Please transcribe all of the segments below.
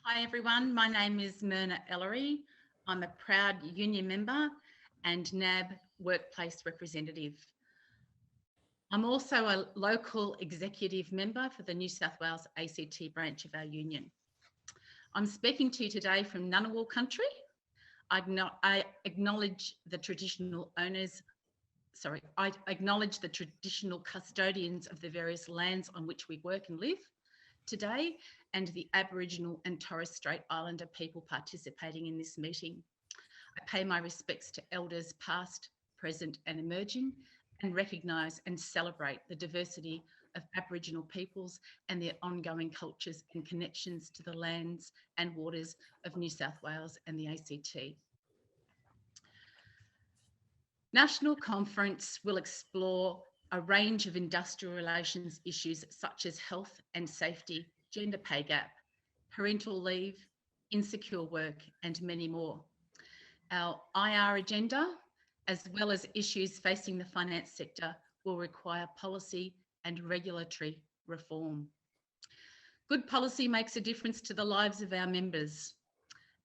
Hi everyone, my name is Myrna Ellery. I'm a proud union member and NAB workplace representative. I'm also a local executive member for the New South Wales ACT branch of our union. I'm speaking to you today from Ngunnawal country. I acknowledge the traditional custodians of the various lands on which we work and live today, and the Aboriginal and Torres Strait Islander people participating in this meeting. I pay my respects to elders past, present and emerging, and recognise and celebrate the diversity of Aboriginal peoples and their ongoing cultures and connections to the lands and waters of New South Wales and the ACT. National Conference will explore a range of industrial relations issues such as health and safety, gender pay gap, parental leave, insecure work, and many more. Our IR agenda, as well as issues facing the finance sector, will require policy and regulatory reform. Good policy makes a difference to the lives of our members.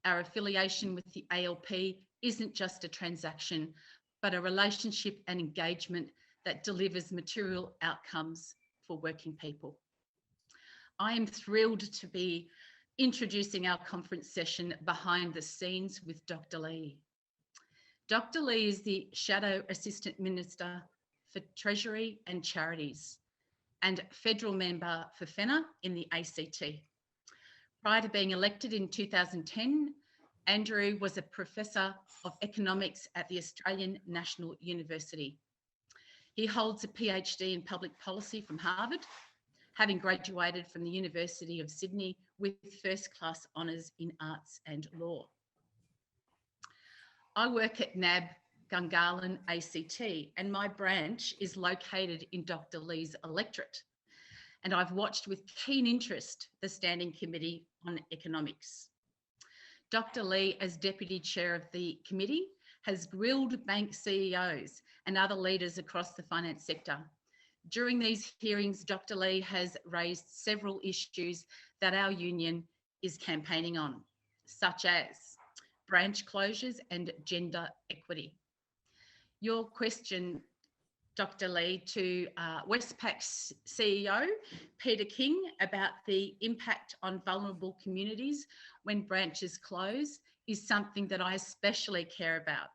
Our affiliation with the ALP isn't just a transaction, but a relationship and engagement that delivers material outcomes for working people. I am thrilled to be introducing our conference session Behind the Scenes with Dr. Leigh. Dr. Leigh is the Shadow Assistant Minister for Treasury and Charities and Federal Member for FENA in the ACT. Prior to being elected in 2010, Andrew was a Professor of Economics at the Australian National University. He holds a PhD in Public Policy from Harvard, having graduated from the University of Sydney with first-class honours in Arts and Law. I work at NAB Gungahlin ACT, and my branch is located in Dr. Leigh's electorate. And I've watched with keen interest the Standing Committee on Economics. Dr. Leigh, as Deputy Chair of the committee, has grilled bank CEOs and other leaders across the finance sector. During these hearings, Dr. Leigh has raised several issues that our union is campaigning on, such as branch closures and gender equity. Your question, Dr. Leigh, to Westpac's CEO, Peter King, about the impact on vulnerable communities when branches close is something that I especially care about.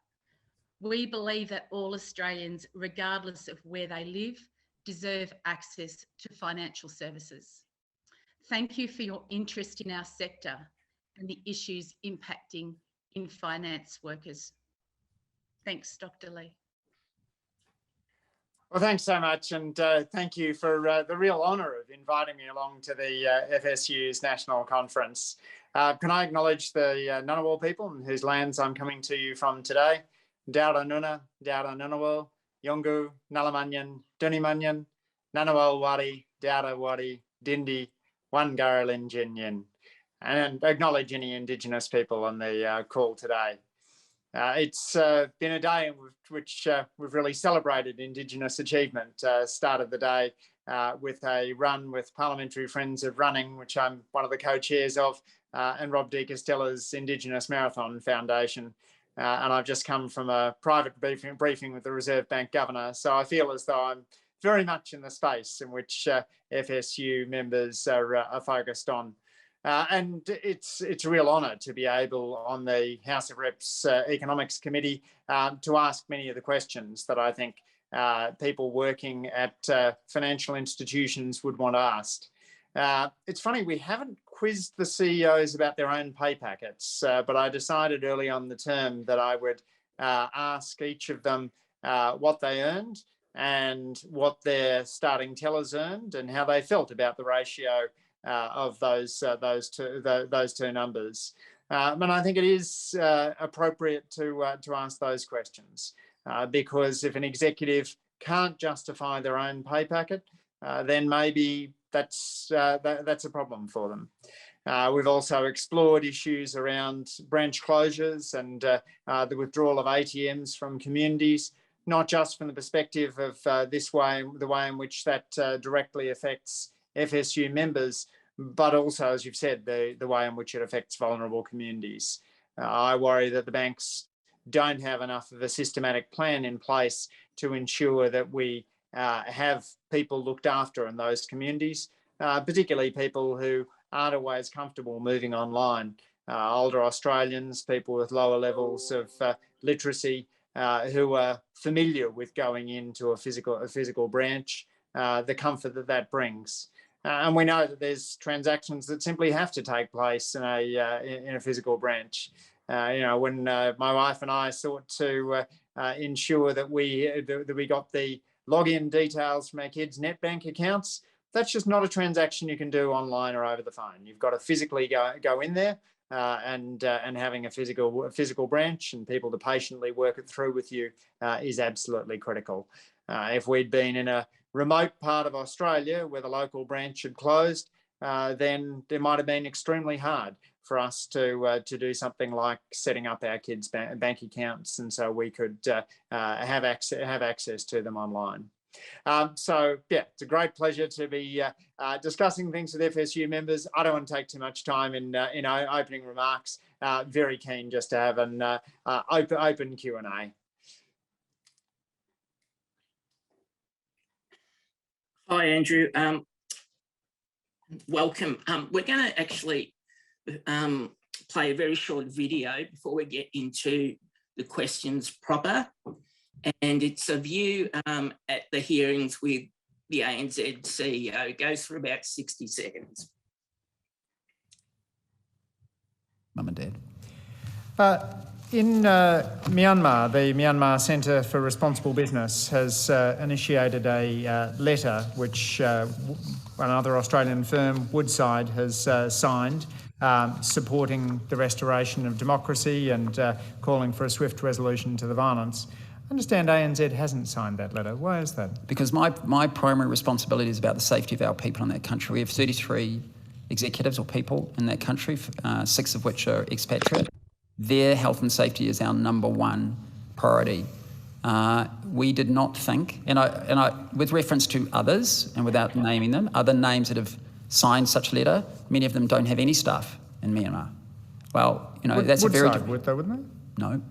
We believe that all Australians, regardless of where they live, deserve access to financial services. Thank you for your interest in our sector and the issues impacting in finance workers. Thanks, Dr. Leigh. Well, thanks so much, and thank you for the real honour of inviting me along to the FSU's National Conference. Can I acknowledge the Ngunnawal people whose lands I'm coming to you from today? Dowra Nuna, Dowra Ngunnawal, Yungu, Nalamanyan, Dunimanyan, Ngunnawal Wari, Dowra Wari, Dindi, Wangaralin Jinyin, and acknowledge any Indigenous people on the call today. It's been a day in which we've really celebrated Indigenous achievement. Started the day with a run with Parliamentary Friends of Running, which I'm one of the co-chairs of, and Rob De Castella's Indigenous Marathon Foundation. And I've just come from a private briefing with the Reserve Bank Governor. So I feel as though I'm very much in the space in which FSU members are focused on. And it's a real honour to be able, on the House of Reps Economics Committee, to ask many of the questions that I think people working at financial institutions would want asked. It's funny, we haven't quizzed the CEOs about their own pay packets, but I decided early on the term that I would ask each of them what they earned and what their starting tellers earned and how they felt about the ratio of those two numbers. And I think it is appropriate to ask those questions because if an executive can't justify their own pay packet, then maybe that's a problem for them. We've also explored issues around branch closures and the withdrawal of ATMs from communities, not just from the perspective of the way in which that directly affects FSU members, but also, as you've said, the way in which it affects vulnerable communities. I worry that the banks don't have enough of a systematic plan in place to ensure that we have people looked after in those communities, particularly people who aren't always comfortable moving online. Older Australians, people with lower levels of literacy, who are familiar with going into a physical branch, the comfort that brings. And we know that there's transactions that simply have to take place in a physical branch. When my wife and I sought to ensure that we got the login details from our kids' net bank accounts, that's just not a transaction you can do online or over the phone. You've got to physically go in there, and having a physical branch and people to patiently work it through with you is absolutely critical. If we'd been in a remote part of Australia where the local branch had closed, then it might have been extremely hard for us to do something like setting up our kids' bank accounts, and so we could have access to them online. So yeah, it's a great pleasure to be discussing things with FSU members. I don't want to take too much time in opening remarks. Very keen just to have an open Q&A. Hi, Andrew. Welcome. We're going to actually play a very short video before we get into the questions proper. And it's a view at the hearings with the ANZ CEO. It goes for about 60 seconds. Mum and Dad. In Myanmar, the Myanmar Centre for Responsible Business has initiated a letter which another Australian firm, Woodside, has signed, supporting the restoration of democracy and calling for a swift resolution to the violence. I understand ANZ hasn't signed that letter. Why is that? Because my primary responsibility is about the safety of our people in that country. We have 33 executives or people in that country, 6 of which are expatriate. Their health and safety is our number one priority. We did not think, and I, with reference to others, and without naming them, other names that have signed such a letter, many of them don't have any staff in Myanmar. Well, that's Woodside, a very would they, wouldn't they? No.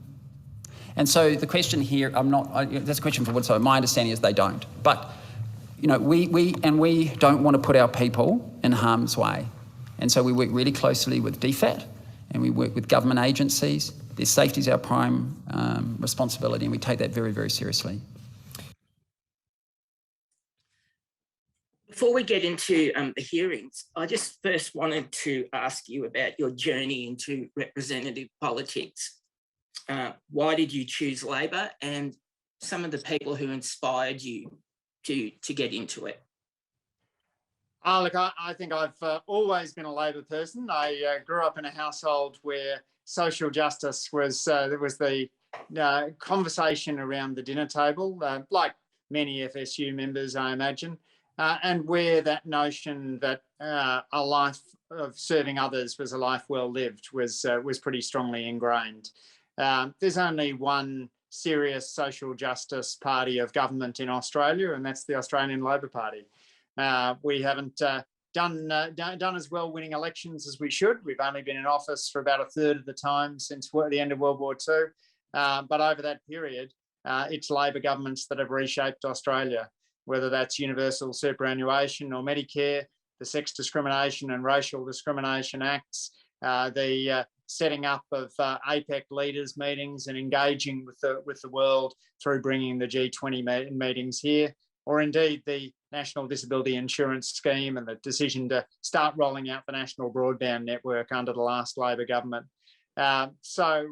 And so the question here, that's a question for Woodside. My understanding is they don't. But, we don't want to put our people in harm's way. And so we work really closely with DFAT and we work with government agencies. Their safety is our prime responsibility, and we take that very, very seriously. Before we get into the hearings, I just first wanted to ask you about your journey into representative politics. Why did you choose Labor, and some of the people who inspired you to get into it? Look, I think I've always been a Labor person. I grew up in a household where social justice was the conversation around the dinner table, like many FSU members, I imagine, and where that notion that a life of serving others was a life well lived was pretty strongly ingrained. There's only one serious social justice party of government in Australia, and that's the Australian Labor Party. We haven't done as well winning elections as we should. We've only been in office for about a third of the time since the end of World War II. But over that period, it's Labor governments that have reshaped Australia, whether that's universal superannuation or Medicare, the Sex Discrimination and Racial Discrimination Acts, the setting up of APEC leaders meetings and engaging with the world through bringing the G20 meetings here, or indeed the National Disability Insurance Scheme and the decision to start rolling out the National Broadband Network under the last Labor government. So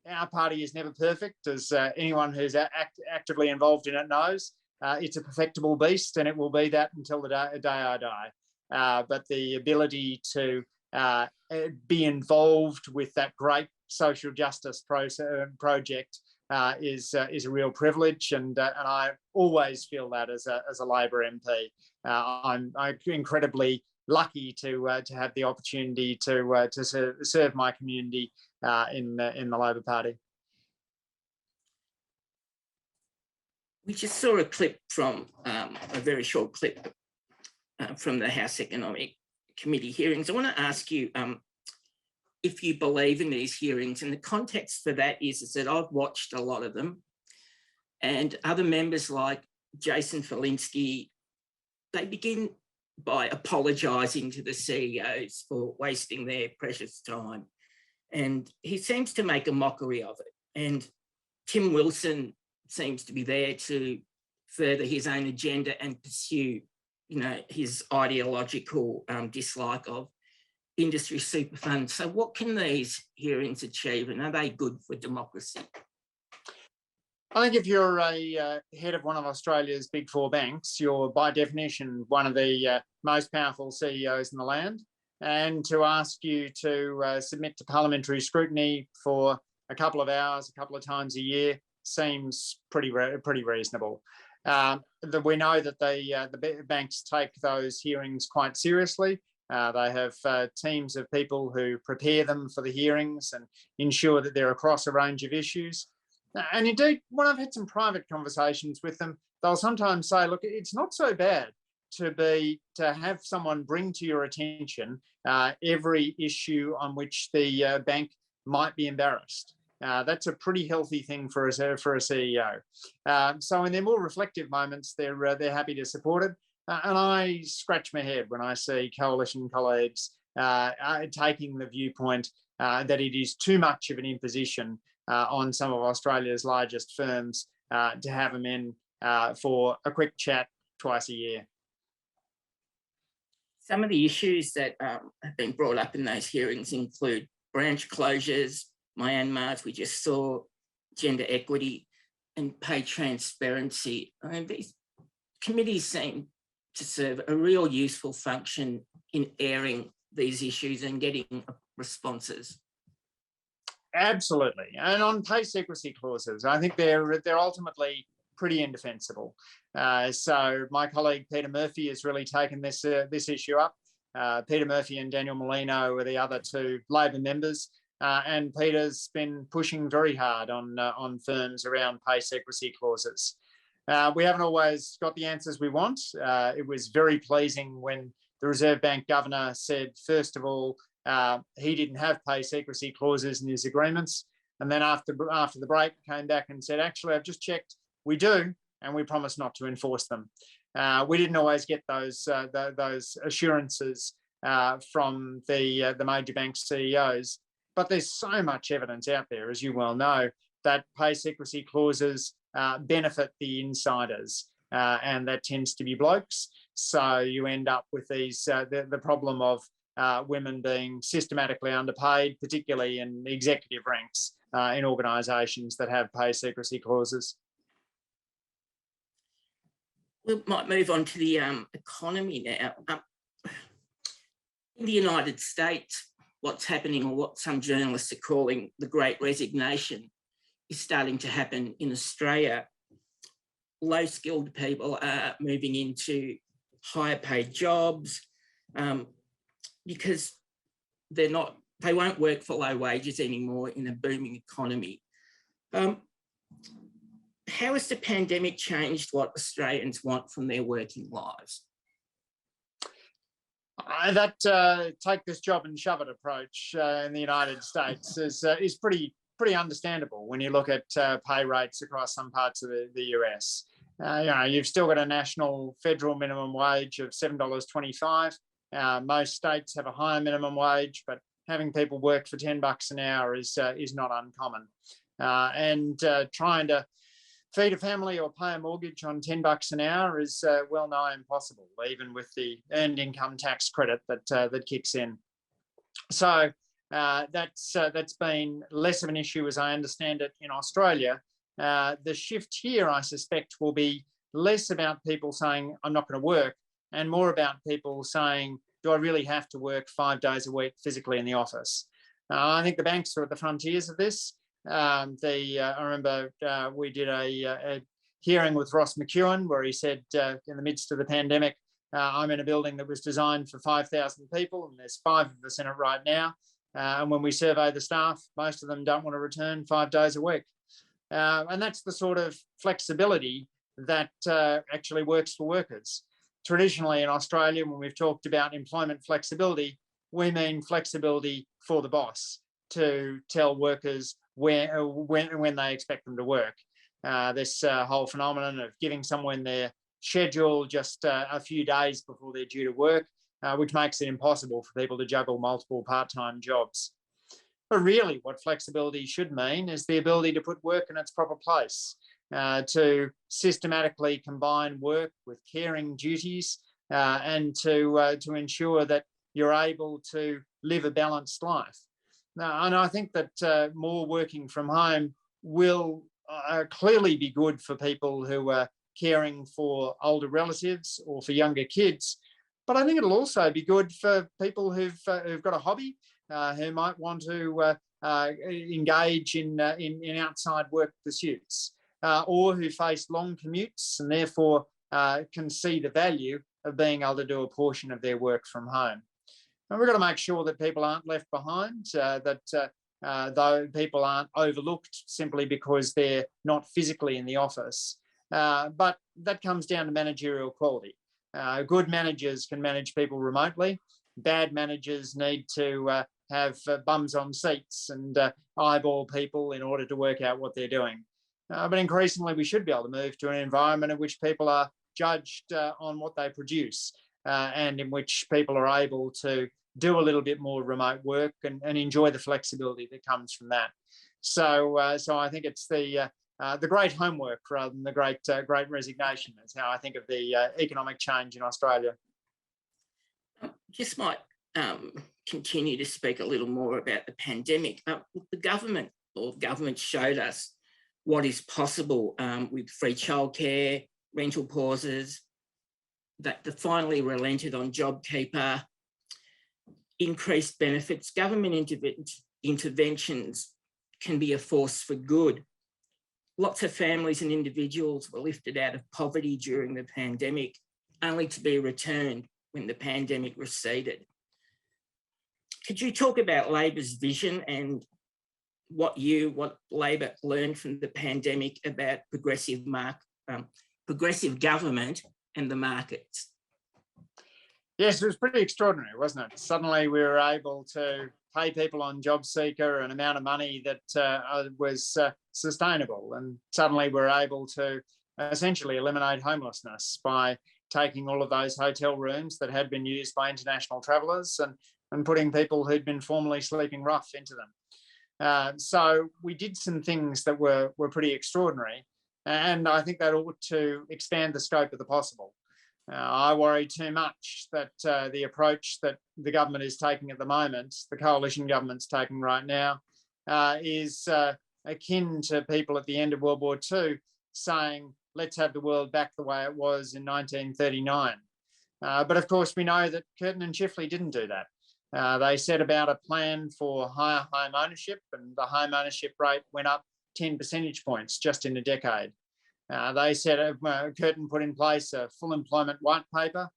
our party is never perfect, as anyone who's actively involved in it knows. It's a perfectible beast, and it will be that until the day I die. But the ability to be involved with that great social justice project is a real privilege, and I always feel that as a Labor MP. I'm incredibly lucky to have the opportunity to serve my community in the Labor Party. We just saw a clip from a very short clip from the House Economic committee hearings. I want to ask you if you believe in these hearings, and the context for that is that I've watched a lot of them, and other members like Jason Falinsky, they begin by apologising to the CEOs for wasting their precious time. And he seems to make a mockery of it. And Tim Wilson seems to be there to further his own agenda and pursue, his ideological dislike of industry super funds. So what can these hearings achieve, and are they good for democracy? I think if you're a head of one of Australia's big four banks, you're by definition one of the most powerful CEOs in the land. And to ask you to submit to parliamentary scrutiny for a couple of hours, a couple of times a year, seems pretty reasonable. We know that the banks take those hearings quite seriously. They have teams of people who prepare them for the hearings and ensure that they're across a range of issues. And indeed, when I've had some private conversations with them, they'll sometimes say, look, it's not so bad to have someone bring to your attention every issue on which the bank might be embarrassed. That's a pretty healthy thing for a CEO. So in their more reflective moments, they're happy to support it. And I scratch my head when I see coalition colleagues taking the viewpoint that it is too much of an imposition on some of Australia's largest firms to have them in for a quick chat twice a year. Some of the issues that have been brought up in those hearings include branch closures, Myanmar, as we just saw, gender equity and pay transparency. I mean, these committees seem to serve a real useful function in airing these issues and getting responses. Absolutely. And on pay secrecy clauses, I think they're ultimately pretty indefensible. So my colleague Peter Murphy has really taken this issue up. Peter Murphy and Daniel Molino are the other two Labor members, and Peter's been pushing very hard on firms around pay secrecy clauses. We haven't always got the answers we want. It was very pleasing when the Reserve Bank governor said, first of all, he didn't have pay secrecy clauses in his agreements. And then after the break, came back and said, actually, I've just checked, we do, and we promise not to enforce them. We didn't always get those assurances from the major bank CEOs, but there's so much evidence out there, as you well know, that pay secrecy clauses benefit the insiders, and that tends to be blokes. So you end up with these the problem of women being systematically underpaid, particularly in executive ranks in organisations that have pay secrecy clauses. We might move on to the economy now. In the United States, what's happening, or what some journalists are calling the Great Resignation, is starting to happen in Australia. Low-skilled people are moving into higher-paid jobs because they won't work for low wages anymore in a booming economy. How has the pandemic changed what Australians want from their working lives? That take this job and shove it approach in the United States is pretty understandable when you look at pay rates across some parts of the US. You've still got a national federal minimum wage of $7.25. Most states have a higher minimum wage, but having people work for $10 an hour is not uncommon. And trying to feed a family or pay a mortgage on $10 an hour is well nigh impossible, even with the earned income tax credit that kicks in. So that's been less of an issue, as I understand it, in Australia. The shift here, I suspect, will be less about people saying, I'm not going to work, and more about people saying, do I really have to work 5 days a week physically in the office? I think the banks are at the frontiers of this. I remember we did a hearing with Ross McEwen where he said in the midst of the pandemic, I'm in a building that was designed for 5,000 people and there's 5 of us in it right now. And when we survey the staff, most of them don't want to return 5 days a week. And that's the sort of flexibility that actually works for workers. traditionally in Australia, when we've talked about employment flexibility, we mean flexibility for the boss to tell workers when they expect them to work. This whole phenomenon of giving someone their schedule just a few days before they're due to work, which makes it impossible for people to juggle multiple part-time jobs. But really what flexibility should mean is the ability to put work in its proper place, to systematically combine work with caring duties, and to ensure that you're able to live a balanced life. Now, and I think that more working from home will clearly be good for people who are caring for older relatives or for younger kids. But I think it'll also be good for people who've got a hobby, who might want to engage in outside work pursuits, or who face long commutes and therefore can see the value of being able to do a portion of their work from home. And we've got to make sure that people aren't left behind, that though people aren't overlooked simply because they're not physically in the office. But that comes down to managerial quality. Good managers can manage people remotely. Bad managers need to have bums on seats and eyeball people in order to work out what they're doing. But increasingly, we should be able to move to an environment in which people are judged on what they produce, and in which people are able to do a little bit more remote work and enjoy the flexibility that comes from that. So I think it's the great homework rather than the great resignation is how I think of the economic change in Australia. Just might continue to speak a little more about the pandemic. The government showed us what is possible with free childcare, rental pauses, that they finally relented on JobKeeper, increased benefits. Government interventions can be a force for good. Lots of families and individuals were lifted out of poverty during the pandemic, only to be returned when the pandemic receded. Could you talk about Labor's vision and what Labor learned from the pandemic about progressive government and the markets? Yes, it was pretty extraordinary, wasn't it? Suddenly we were able to pay people on JobSeeker an amount of money that was sustainable. And suddenly we're able to essentially eliminate homelessness by taking all of those hotel rooms that had been used by international travellers and putting people who'd been formerly sleeping rough into them. So we did some things that were pretty extraordinary. And I think that ought to expand the scope of the possible. I worry too much that the approach that the government is taking at the moment, the coalition government's taking right now, is akin to people at the end of World War II saying, let's have the world back the way it was in 1939. But of course, we know that Curtin and Chifley didn't do that. They set about a plan for higher home ownership, and the home ownership rate went up 10 percentage points just in a decade. They said Curtin put in place a full employment white paper,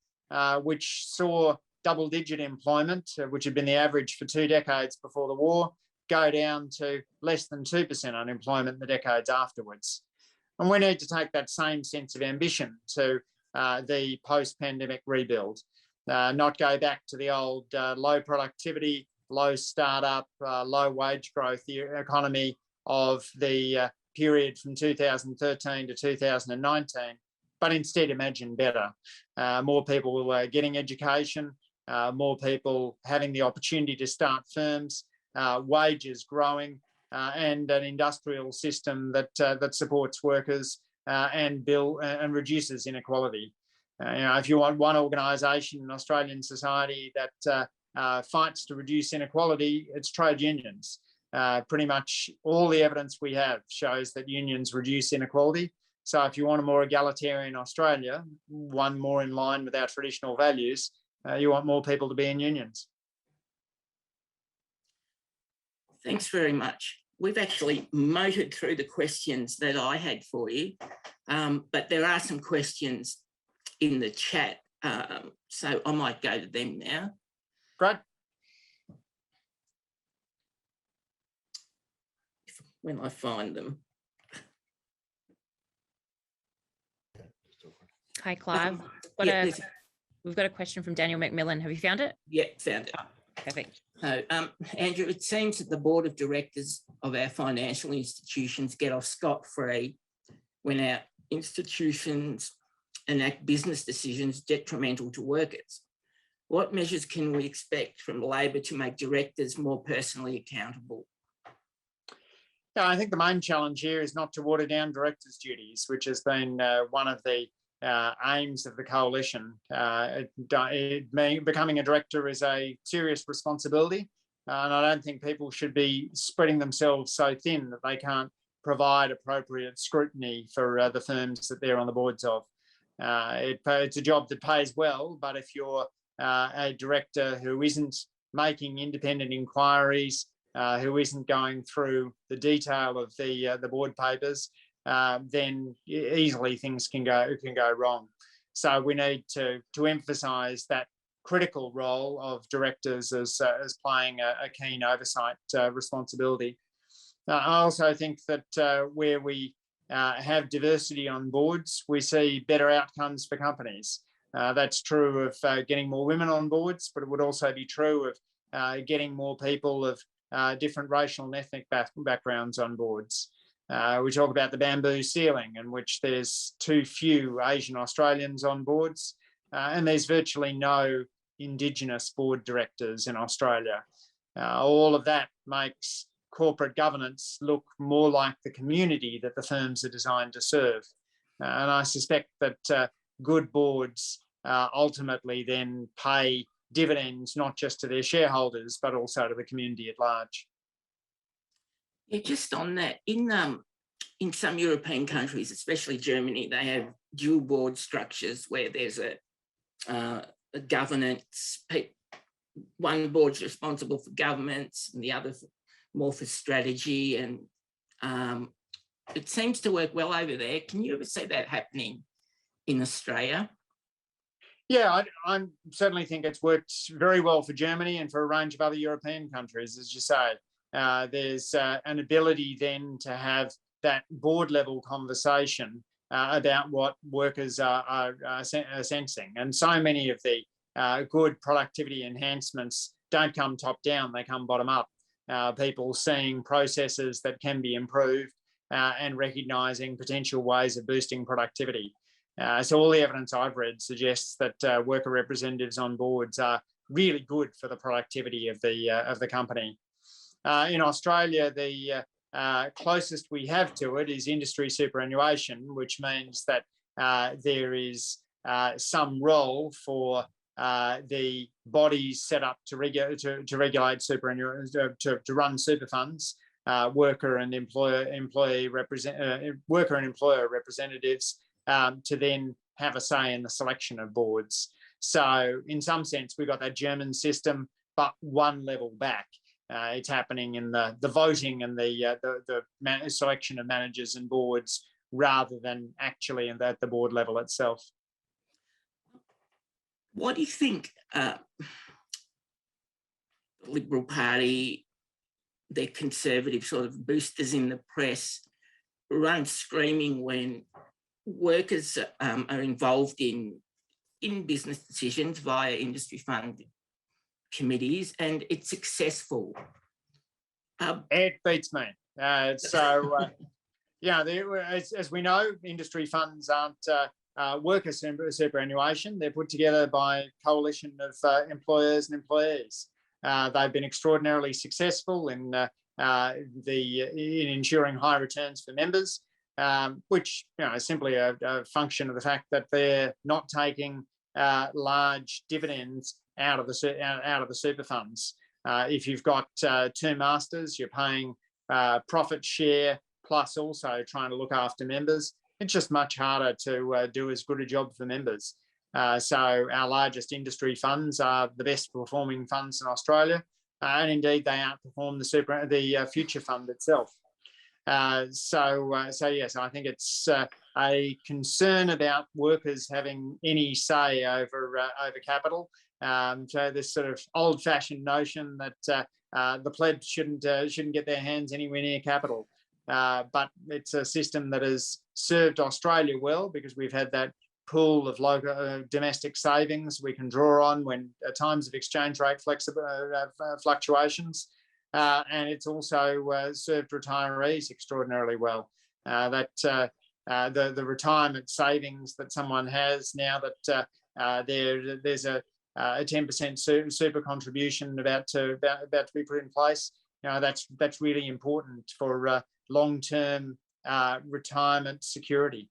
which saw double-digit employment, which had been the average for 2 decades before the war, go down to less than 2% unemployment in the decades afterwards. And we need to take that same sense of ambition to the post-pandemic rebuild, not go back to the old low productivity, low startup, low wage growth economy of the period from 2013 to 2019, but instead imagine better. More people were getting education, more people having the opportunity to start firms, wages growing, and an industrial system that supports workers and reduces inequality. If you want one organisation in Australian society that fights to reduce inequality, it's trade unions. Pretty much all the evidence we have shows that unions reduce inequality. So if you want a more egalitarian Australia, one more in line with our traditional values, you want more people to be in unions. Thanks very much. We've actually motored through the questions that I had for you, but there are some questions in the chat, so I might go to them now. Great. When I find them. Hi, Clive. Yeah, We've got a question from Daniel McMillan. Have you found it? Yeah, found it. Perfect. So, Andrew, it seems that the board of directors of our financial institutions get off scot-free when our institutions enact business decisions detrimental to workers. What measures can we expect from Labor to make directors more personally accountable? Yeah, I think the main challenge here is not to water down directors' duties, which has been one of the aims of the coalition. Becoming a director is a serious responsibility, and I don't think people should be spreading themselves so thin that they can't provide appropriate scrutiny for the firms that they're on the boards of. It's a job that pays well, but if you're a director who isn't making independent inquiries, who isn't going through the detail of the board papers, then easily things can go wrong. So we need to emphasise that critical role of directors as playing a keen oversight responsibility. I also think that where we have diversity on boards, we see better outcomes for companies. That's true of getting more women on boards, but it would also be true of getting more people of different racial and ethnic backgrounds on boards. We talk about the bamboo ceiling, in which there's too few Asian Australians on boards, and there's virtually no Indigenous board directors in Australia. All of that makes corporate governance look more like the community that the firms are designed to serve. And I suspect that good boards ultimately then pay dividends not just to their shareholders, but also to the community at large. Yeah, just on that, in some European countries, especially Germany, they have dual board structures where there's a governance. One board's responsible for governance and the other more for strategy, and it seems to work well over there. Can you ever see that happening in Australia? Yeah, I certainly think it's worked very well for Germany and for a range of other European countries, as you say. There's an ability then to have that board level conversation about what workers are sensing. And so many of the good productivity enhancements don't come top down, they come bottom up. People seeing processes that can be improved and recognising potential ways of boosting productivity. So all the evidence I've read suggests that worker representatives on boards are really good for the productivity of the company. In Australia, the closest we have to it is industry superannuation, which means that there is some role for the bodies set up to regulate superannuation, to run super funds, worker and employer representatives, to then have a say in the selection of boards. So in some sense, we've got that German system, but one level back. It's happening in the voting and the selection of managers and boards rather than actually at the board level itself. What do you think the Liberal Party, their conservative sort of boosters in the press, run screaming when workers are involved in business decisions via industry fund committees, and it's successful? It beats me. Yeah, as we know, industry funds aren't worker superannuation. They're put together by a coalition of employers and employees. They've been extraordinarily successful in ensuring high returns for members, which is simply a function of the fact that they're not taking large dividends out of the super funds. If you've got two masters, you're paying profit share plus also trying to look after members. It's just much harder to do as good a job for members. So our largest industry funds are the best performing funds in Australia, and indeed they outperform the future fund itself. So yes, I think it's a concern about workers having any say over capital. So this sort of old-fashioned notion that the plebs shouldn't get their hands anywhere near capital. But it's a system that has served Australia well because we've had that pool of local domestic savings we can draw on when times of exchange rate fluctuations. And it's also served retirees extraordinarily well. The retirement savings that someone has now that there's a 10% super contribution about to be put in place. That's really important for long-term retirement security.